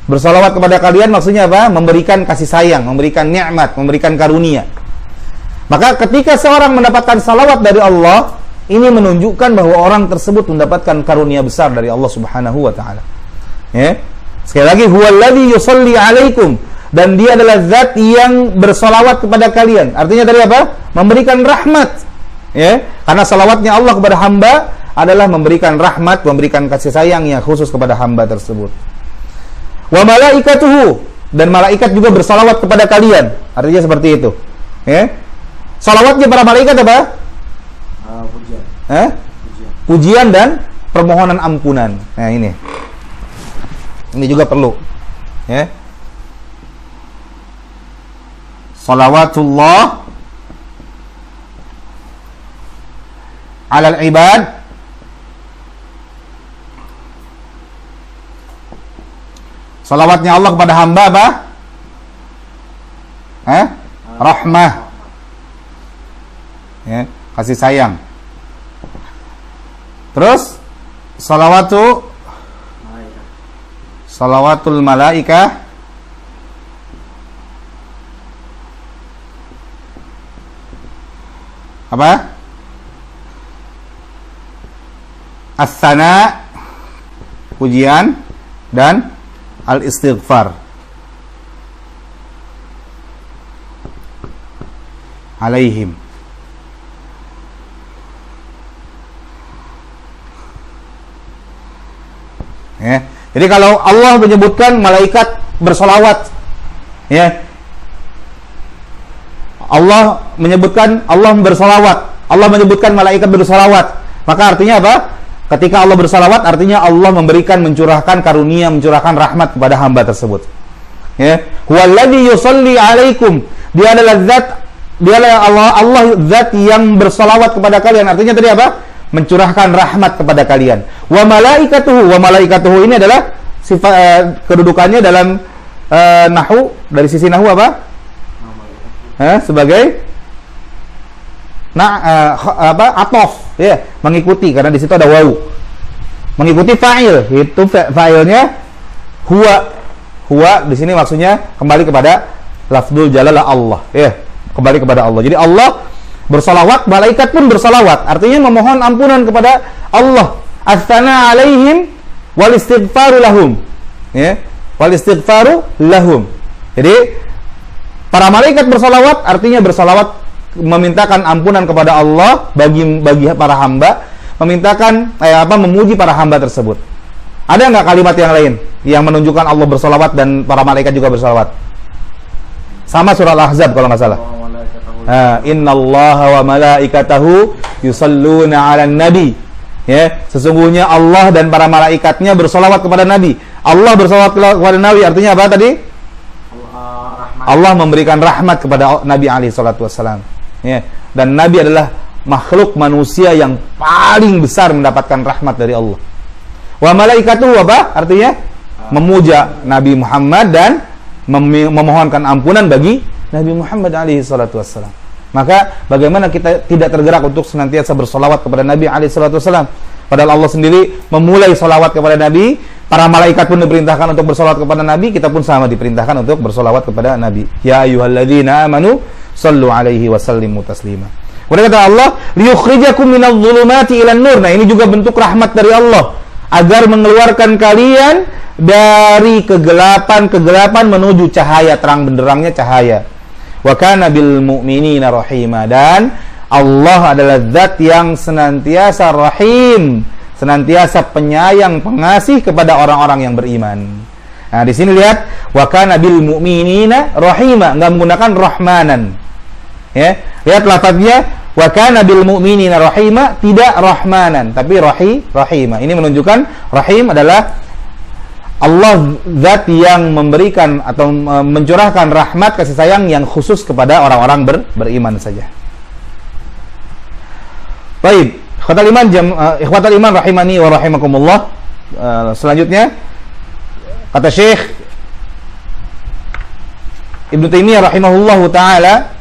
Bersalawat kepada kalian maksudnya apa? Memberikan kasih sayang, memberikan nikmat, memberikan karunia. Maka ketika seorang mendapatkan salawat dari Allah, ini menunjukkan bahwa orang tersebut mendapatkan karunia besar dari Allah Subhanahu wa taala. Ya. Sekali lagi, huwallazi yusalli 'alaikum, dan dia adalah zat yang bersalawat kepada kalian. Artinya dari apa? Memberikan rahmat. Ya. Karena salawatnya Allah kepada hamba adalah memberikan rahmat, memberikan kasih sayang yang khusus kepada hamba tersebut. Wa malaikatuhu, dan malaikat juga bersalawat kepada kalian. Artinya seperti itu. Ya. Salawatnya para malaikat apa? Pujian. Pujian dan permohonan ampunan. Nah, ini juga perlu. Ya. Salawatullah alal ibad salawatnya Allah kepada hamba apa? Rahmah, ya, kasih sayang. Terus salawatu Salawatul malaikah apa? As-sana, pujian, dan al-istighfar alaihim. Ya. Jadi kalau Allah menyebutkan malaikat bersolawat, ya, Allah menyebutkan Allah bersolawat, Allah menyebutkan malaikat bersolawat, maka artinya apa? Ketika Allah bersolawat, artinya Allah memberikan, mencurahkan karunia, mencurahkan rahmat kepada hamba tersebut. Ya, huwallazi yusalli alaikum. Dia adalah Allah zat yang bersolawat kepada kalian. Artinya tadi apa? Mencurahkan rahmat kepada kalian. Wa malaikatuhu ini adalah sifat kedudukannya dalam nahwu, dari sisi nahwu apa? Sebagai atof, ya, mengikuti, karena di situ ada wawu. Mengikuti fa'il, itu fa'ilnya huwa di sini maksudnya kembali kepada lafzul jalalah Allah, ya, kembali kepada Allah. Jadi Allah bersolawat, malaikat pun bersolawat, artinya memohon ampunan kepada Allah. As-sana alaihim wal istighfaru lahum, ya, wal istighfaru lahum. Jadi para malaikat bersolawat artinya bersolawat, memintakan ampunan kepada Allah bagi para hamba, memintakan memuji para hamba tersebut. Ada nggak kalimat yang lain yang menunjukkan Allah bersolawat dan para malaikat juga bersolawat? Sama surah Al-Ahzab kalau nggak salah. Innallaha wa malaikatahu yusalluna 'alan nabi. Ya, sesungguhnya Allah dan para malaikatnya bersolawat kepada Nabi. Allah bersolawat kepada Nabi artinya apa tadi? Allah memberikan rahmat kepada Nabi alaihi salatu wassalam. Ya, dan Nabi adalah makhluk manusia yang paling besar mendapatkan rahmat dari Allah. Wa malaikatuhu apa? Artinya memuja Nabi Muhammad dan memohonkan ampunan bagi Nabi Muhammad alaihi salatu wassalam. Maka bagaimana kita tidak tergerak untuk senantiasa bersolawat kepada Nabi alaihi salatu wassalam? Padahal Allah sendiri memulai solawat kepada Nabi, para malaikat pun diperintahkan untuk bersolawat kepada Nabi, kita pun sama diperintahkan untuk bersolawat kepada Nabi. Ya ayyuhalladzina amanu sallu alaihi wa sallimu taslima. Kemudian kata Allah, liyukhrijakum minadh dhulumati ilan nur. Nah, ini juga bentuk rahmat dari Allah agar mengeluarkan kalian dari kegelapan menuju cahaya, terang benderangnya cahaya. Wa kana bil mu'minina rahima, dan Allah adalah zat yang senantiasa rahim, senantiasa penyayang, pengasih kepada orang-orang yang beriman. Nah, di sini lihat wa kana bil mu'minina rahima, enggak menggunakan rahmanan. Ya, lihat lafaznya wa kana bil mu'minina rahima, tidak rahmanan, tapi rahima. Ini menunjukkan rahim adalah Allah zat yang memberikan atau mencurahkan rahmat kasih sayang yang khusus kepada orang-orang beriman saja. Baik, ikhwatal iman rahimani wa rahimakumullah. Selanjutnya kata Syekh Ibnu Taimiyah rahimahullahu taala,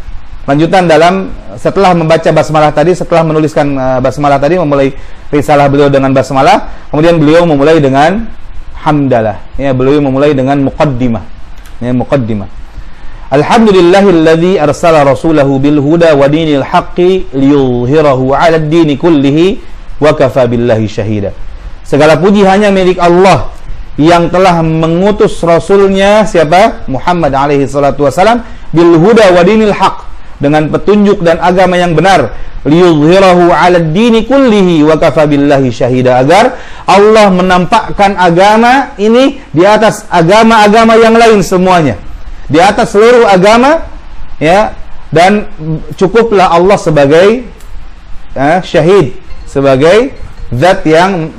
lanjutan dalam setelah membaca basmalah tadi, setelah menuliskan basmalah tadi, memulai risalah beliau dengan basmalah, kemudian beliau memulai dengan hamdalah. Ya, beliau memulai dengan muqaddimah. Ya, muqaddimah. Alhamdulillahilladzi arsala rasulahu bil huda wa dinil haqqi liyudhhirahu 'ala ad-dini kullihi wa kafa billahi syahida. Segala puji hanya milik Allah yang telah mengutus rasulnya, siapa? Muhammad alaihi salatu wasalam, bil huda wa dinil haqq, dengan petunjuk dan agama yang benar, liyudhhirahu 'ala ad-dini kullihi wa kafa billahi syahida, agar Allah menampakkan agama ini di atas agama-agama yang lain semuanya, di atas seluruh agama, ya, dan cukuplah Allah sebagai syahid, sebagai zat yang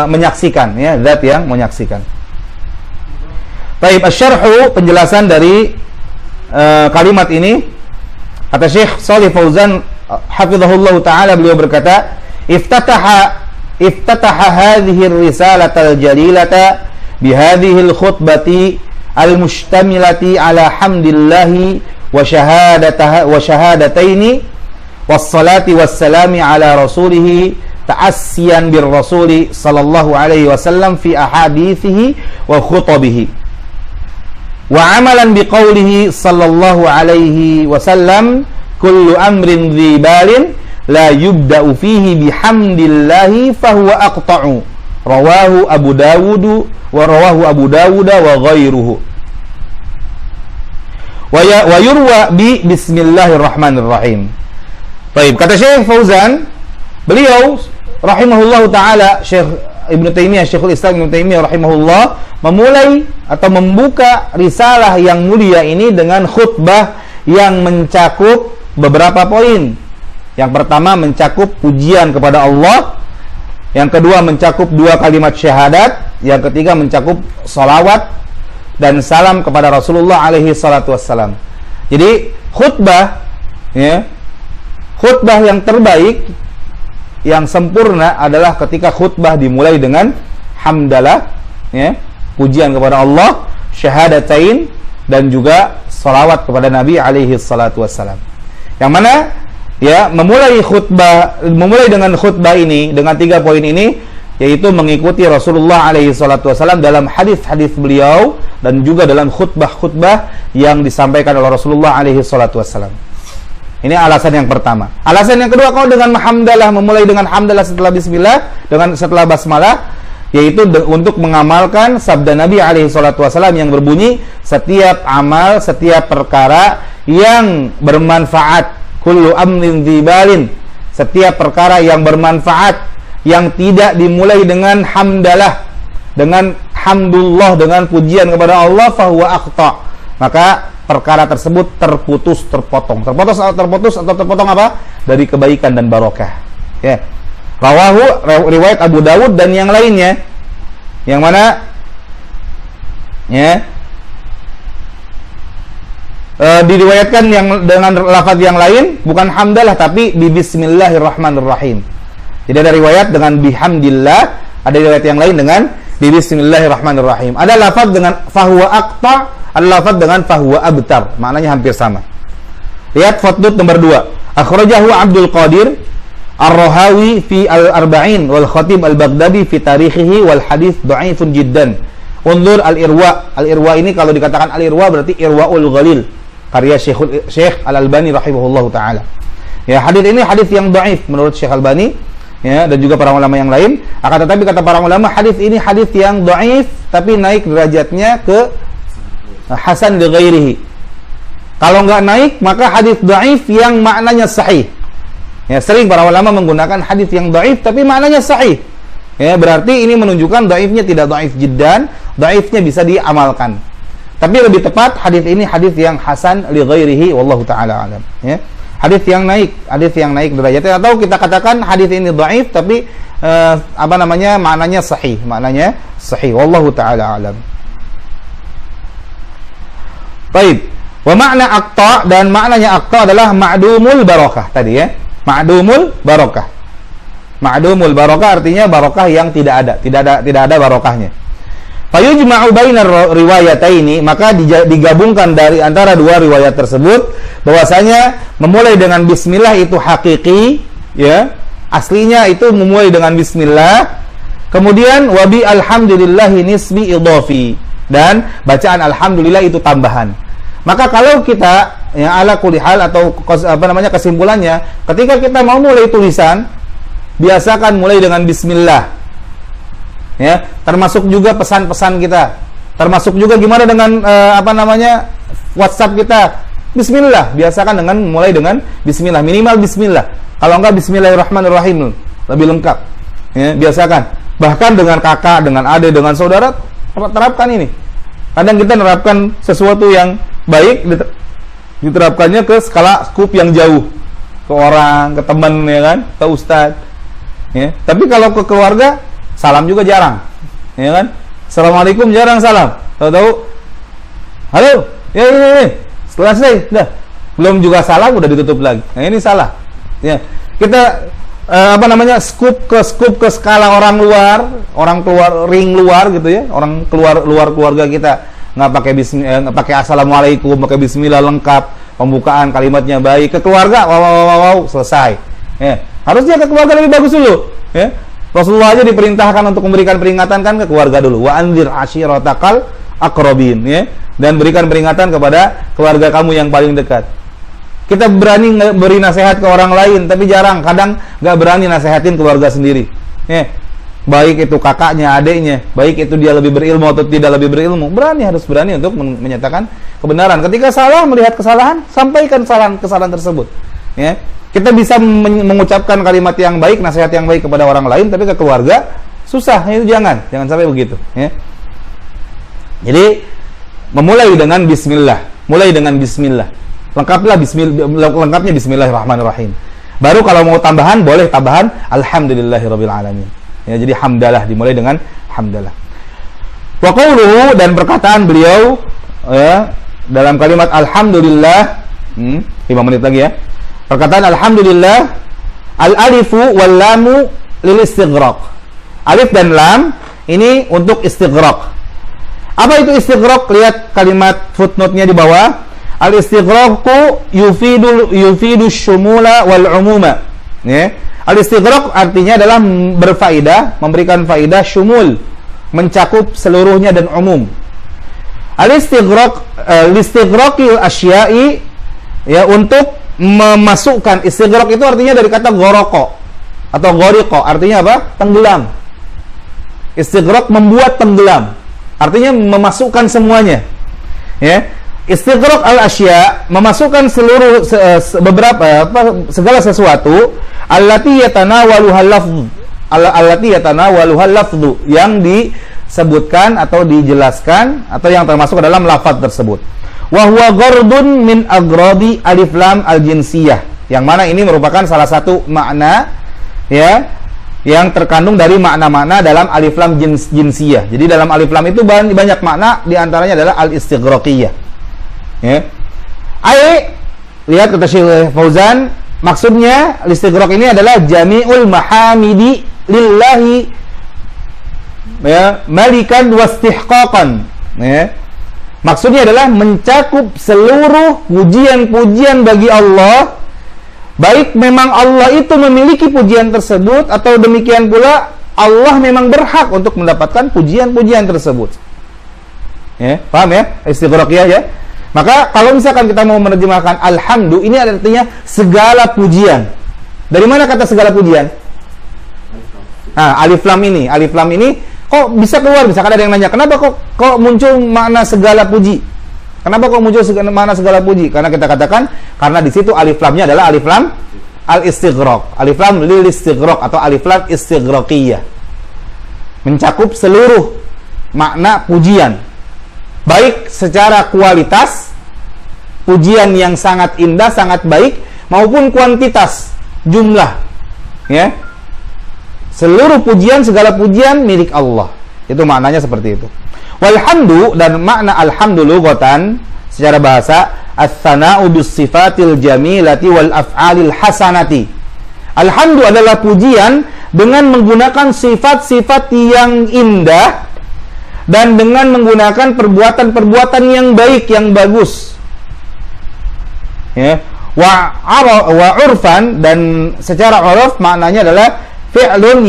menyaksikan, ya, zat yang menyaksikan. Baik, asy-syarhu, penjelasan dari kalimat ini. Kata Syekh Shalih Fauzan hafizahullah taala, beliau berkata, iftataha hadhihi ar-risalata al-jalilata bihadhihi al-khutbati al-mustamilati ala hamdillahi wa shahadataini was-salati was-salami ala rasulih ta'assiyan bir rasuli sallallahu alaihi wasallam fi ahadithihi wa khutabihi wa amalan biqaulihi sallallahu alaihi wasallam kullu amrin dhibalin la yubda'u fihi bihamdillahi fahuwa aqta'u rawahu Abu Dawud wa ghairuhu wa yurwa bi bismillahirrahmanirrahim. Baik, kata Syekh Fauzan, beliau rahimahullahu taala, Syekh Ibnu Taimiyah, Syekhul Islam Ibnu Taimiyah rahimahullah, memulai atau membuka risalah yang mulia ini dengan khutbah yang mencakup beberapa poin. Yang pertama mencakup pujian kepada Allah, yang kedua mencakup 2 kalimat syahadat, yang ketiga mencakup salawat dan salam kepada Rasulullah alaihi salatu wassalam. Jadi khutbah, ya, khutbah yang terbaik, yang sempurna adalah ketika khutbah dimulai dengan hamdalah, ya, pujian kepada Allah, syahadatain, dan juga salawat kepada Nabi alaihi salatu wassalam. Yang mana, ya, memulai dengan khutbah ini, dengan 3 poin ini, yaitu mengikuti Rasulullah alaihi salatu wassalam dalam hadis-hadis beliau dan juga dalam khutbah-khutbah yang disampaikan oleh Rasulullah alaihi salatu wassalam. Ini alasan yang pertama. Alasan yang kedua, kalau dengan hamdalah, memulai dengan hamdalah setelah bismillah, setelah basmalah, yaitu untuk mengamalkan sabda Nabi alaihi salatu wassalam yang berbunyi, setiap amal, setiap perkara yang bermanfaat, kullu amrin dzibalin, setiap perkara yang bermanfaat, yang tidak dimulai dengan hamdalah, dengan hamdulillah, dengan pujian kepada Allah, fahuwa aqta', maka perkara tersebut terpotong apa? Dari kebaikan dan barokah. Ya. Rawahu, riwayat Abu Dawud dan yang lainnya, yang mana, ya, diriwayatkan yang dengan lafaz yang lain, bukan hamdalah tapi bismillahirrahmanirrahim. Jadi ada riwayat dengan bihamdillah, ada riwayat yang lain dengan bismillahirrahmanirrahim. Ada lafaz dengan fahuwa aqta', ada lafaz dengan fahuwa abtar, maknanya hampir sama. Lihat footnote nomor 2. Akhrajahu Abdul Qadir Ar-Rahawi fi Al-Arba'in wal Khatib Al-Baghdadi fi tarikhihi wal hadits dha'ifun jiddan. Unzur Al-Irwa. Al-Irwa ini kalau dikatakan Al-Irwa berarti Irwaul Ghalil, karya Syekh Al-Albani rahimahullahu taala. Ya, hadis ini hadis yang dhaif menurut Syekh Al-Albani, ya, dan juga para ulama yang lain. Akan tetapi kata para ulama, hadis ini hadis yang dhaif tapi naik derajatnya ke hasan li ghairihi. Kalau nggak naik, maka hadis dhaif yang maknanya sahih. Ya, sering para ulama menggunakan hadis yang dhaif tapi maknanya sahih. Ya, berarti ini menunjukkan dhaifnya tidak dhaif jiddan, dhaifnya bisa diamalkan. Tapi lebih tepat hadis ini hadis yang hasan li ghairihi, wallahu taala alam. Ya. Hadis yang naik derajatnya, atau kita katakan hadis ini dhaif tapi maknanya sahih, wallahu taala alam. Baik. Wa makna aqta, dan maknanya aqta adalah ma'dumul barakah tadi, ya. Ma'dumul barakah. Ma'dumul barakah artinya barakah yang tidak ada barokahnya. Fayujma'u bainar riwayataini, maka digabungkan dari antara 2 riwayat tersebut bahwasanya memulai dengan bismillah itu hakiki, ya. Aslinya itu memulai dengan bismillah. Kemudian wabi alhamdulillahi nisbi idhafi, dan bacaan alhamdulillah itu tambahan. Maka kalau kita, ya, ala kulli hal, atau kesimpulannya, ketika kita mau mulai tulisan, biasakan mulai dengan bismillah. Ya, termasuk juga pesan-pesan kita. Termasuk juga gimana dengan WhatsApp kita. Bismillah, biasakan dengan mulai dengan bismillah, minimal bismillah. Kalau enggak bismillahirrahmanirrahim, lebih lengkap. Ya, biasakan. Bahkan dengan kakak, dengan adik, dengan saudara, terapkan ini. Kadang kita menerapkan sesuatu yang baik, diterapkannya ke skala skup yang jauh, ke orang, ke teman, ya kan, ke ustadz. Ya. Tapi kalau ke keluarga, salam juga jarang, ya kan? Assalamualaikum jarang salam. Tahu-tahu, halo, ya, selesai, dah. Belum juga salam udah ditutup lagi. Nah, ini salah. Ya, kita skup ke skala orang keluar ring luar gitu, ya, orang luar keluarga kita. Nggak pakai assalamualaikum, pakai bismillah lengkap, pembukaan kalimatnya baik. Ke keluarga, wow, selesai. Ya, harusnya ke keluarga lebih bagus dulu. Ya. Rasulullah aja diperintahkan untuk memberikan peringatan kan ke keluarga dulu. Wa anzir ashiratakal aqrabin, ya. Dan berikan peringatan kepada keluarga kamu yang paling dekat. Kita berani beri nasihat ke orang lain, tapi jarang, kadang nggak berani nasihatin keluarga sendiri. Ya. Baik itu kakaknya, adiknya, baik itu dia lebih berilmu atau tidak lebih berilmu, harus berani untuk menyatakan kebenaran. Ketika salah, melihat kesalahan, sampaikan kesalahan tersebut. Ya. Kita bisa mengucapkan kalimat yang baik, nasihat yang baik kepada orang lain, tapi ke keluarga susah. Itu jangan sampai begitu. Ya. Jadi memulai dengan Bismillah, lengkapnya Bismillahirrahmanirrahim. Baru kalau mau tambahan, boleh tambahan Alhamdulillahirabbil alamin. Ya, jadi hamdalah dimulai dengan hamdalah. Wa qauluhu, dan perkataan beliau ya, dalam kalimat alhamdulillah, 5 menit lagi ya. Perkataan alhamdulillah, al-alifu wal lamu lil istighraq. Alif dan lam ini untuk istighraq. Apa itu istighraq? Lihat kalimat footnote-nya di bawah. Al-istighraqu yufidu syumula wal umuma. Ya. Al-istighraq artinya adalah berfaedah, memberikan faedah, syumul, mencakup seluruhnya dan umum. Al-istighraqil asya'i, ya, untuk memasukkan. Istighraq itu artinya dari kata gharaqa atau ghariqa, artinya apa? Tenggelam. Istighraq membuat tenggelam, artinya memasukkan semuanya. Ya. Istighraq al-asya, memasukkan seluruh segala sesuatu, allati yatanawaluhal lafdhu, yang disebutkan atau dijelaskan atau yang termasuk dalam lafaz tersebut. Wa huwa ghardun min agradi alif lam al-jinsiyah, yang mana ini merupakan salah satu makna, ya, yang terkandung dari makna-makna dalam alif lam jinsiyah. Jadi dalam alif lam itu banyak makna, di antaranya adalah al-istighraqiyah. Ya. Lihat kata Syekh Fauzan, maksudnya al-istighraq ini adalah jami'ul mahamidi lillahi, ya, malikan wastihqaqan. Ya. Maksudnya adalah mencakup seluruh pujian-pujian bagi Allah, baik memang Allah itu memiliki pujian tersebut, atau demikian pula Allah memang berhak untuk mendapatkan pujian-pujian tersebut. Ya, paham ya? Istighraqiyah ya. Maka kalau misalkan kita mau menerjemahkan alhamdu, ini artinya segala pujian. Dari mana kata segala pujian? Alif lam ini kok bisa keluar? Misalkan ada yang nanya, kenapa kok muncul makna segala puji? Kenapa kok muncul makna segala puji? Karena kita katakan, karena di situ alif lamnya adalah alif lam al-istighraq, alif lam lil istighraq atau alif lam istighraqiyah, mencakup seluruh makna pujian, baik secara kualitas, pujian yang sangat indah, sangat baik, maupun kuantitas, jumlah, ya. Seluruh pujian, segala pujian milik Allah. Itu maknanya seperti itu. Walhamdu, dan makna alhamdu lughatan secara bahasa, as-sana'u bis-sifatil jamilati wal af'alil hasanati. Alhamdu adalah pujian dengan menggunakan sifat-sifat yang indah dan dengan menggunakan perbuatan-perbuatan yang baik, yang bagus. Ya. Wa urfan, dan secara uruf maknanya adalah fi'lun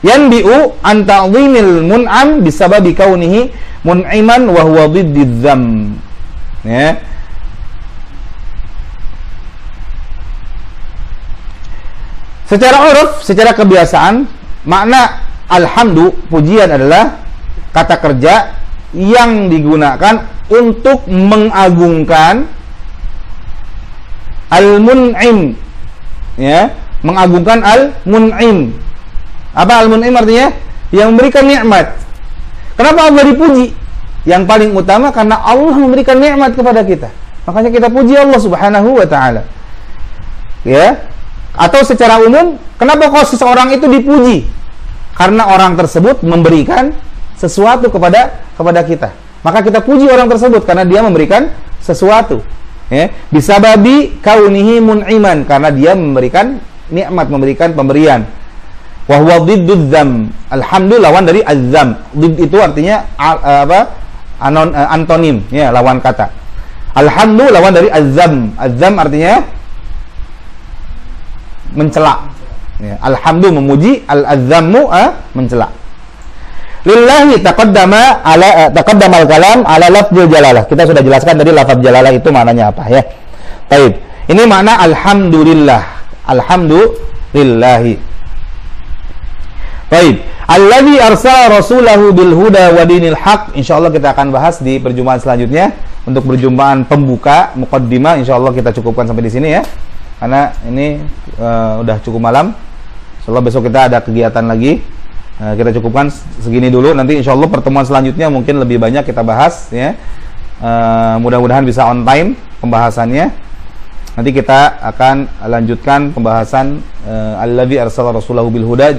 yanbi'u an ta'dhimil mun'am bisababi kaunihi mun'iman wa huwa diddidz dzam. Ya. Secara uruf, secara kebiasaan, makna alhamdu, pujian, adalah kata kerja yang digunakan untuk mengagungkan al-mun'im, ya, mengagungkan al-mun'im. Apa al-mun'im artinya? Yang memberikan nikmat. Kenapa Allah dipuji? Yang paling utama karena Allah memberikan nikmat kepada kita. Makanya kita puji Allah Subhanahu wa taala. Ya. Atau secara umum, kenapa kok seseorang itu dipuji? Karena orang tersebut memberikan sesuatu kepada kita. Maka kita puji orang tersebut karena dia memberikan sesuatu. Ya, bisababi kaunihi mun'iman, karena dia memberikan nikmat, memberikan pemberian. Wa huwa diddudz dzam. Alhamdulillah, lawan dari az-dzam. Didd itu artinya antonim, ya, lawan kata. Alhamdu lawan dari azam. Azam artinya mencela. Ya, alhamdu memuji, al-azammu mencela. Lillahi taqaddama al-kalam ala lafzul jalalah. Kita sudah jelaskan tadi lafaz jalalah itu maknanya apa ya. Baik. Ini makna alhamdulillah. Alhamdulillahi. Baik. Allazi arsala rasulahu bil huda wa dinil haq. Insyaallah kita akan bahas di perjumpaan selanjutnya. Untuk perjumpaan pembuka muqaddimah insyaallah kita cukupkan sampai di sini ya. Karena ini udah cukup malam. Insyaallah besok kita ada kegiatan lagi. Kita cukupkan segini dulu. Nanti insyaallah pertemuan selanjutnya mungkin lebih banyak kita bahas ya. Mudah-mudahan bisa on time pembahasannya. Nanti kita akan lanjutkan pembahasan allazi arsala rasulahu bil huda.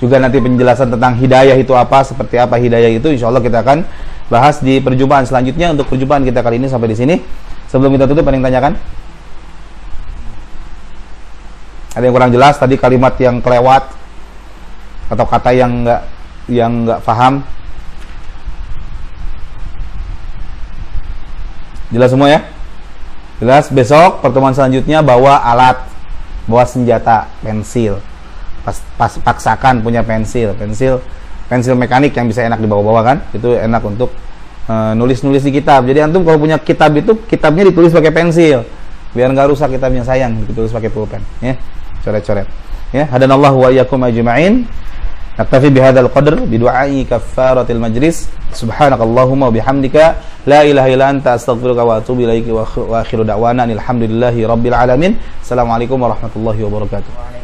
Juga nanti penjelasan tentang hidayah itu apa, seperti apa hidayah itu, insyaallah kita akan bahas di perjumpaan selanjutnya. Untuk perjumpaan kita kali ini sampai di sini. Sebelum kita tutup, ada yang tanyakan? Ada yang kurang jelas tadi, kalimat yang kelewat atau kata yang nggak paham? Jelas semua ya? Jelas. Besok pertemuan selanjutnya bawa alat, bawa senjata, pensil. Paksakan punya pensil mekanik yang bisa enak dibawa-bawa kan, itu enak untuk nulis-nulis di kitab. Jadi antum kalau punya kitab itu kitabnya ditulis pakai pensil biar nggak rusak kitabnya, sayang ditulis pakai pulpen ya, coret-coret ya. Hadanallahu wa iyyakum ajma'in. Naktafi bihadzal qadr bidu'ai kaffaratil majlis. Subhanakallahumma wa bihamdika la ilaha illa anta astaghfiruka wa atubu ilaika wa akhiru da'wana alhamdulillahi rabbil alamin. Assalamualaikum warahmatullahi wabarakatuh.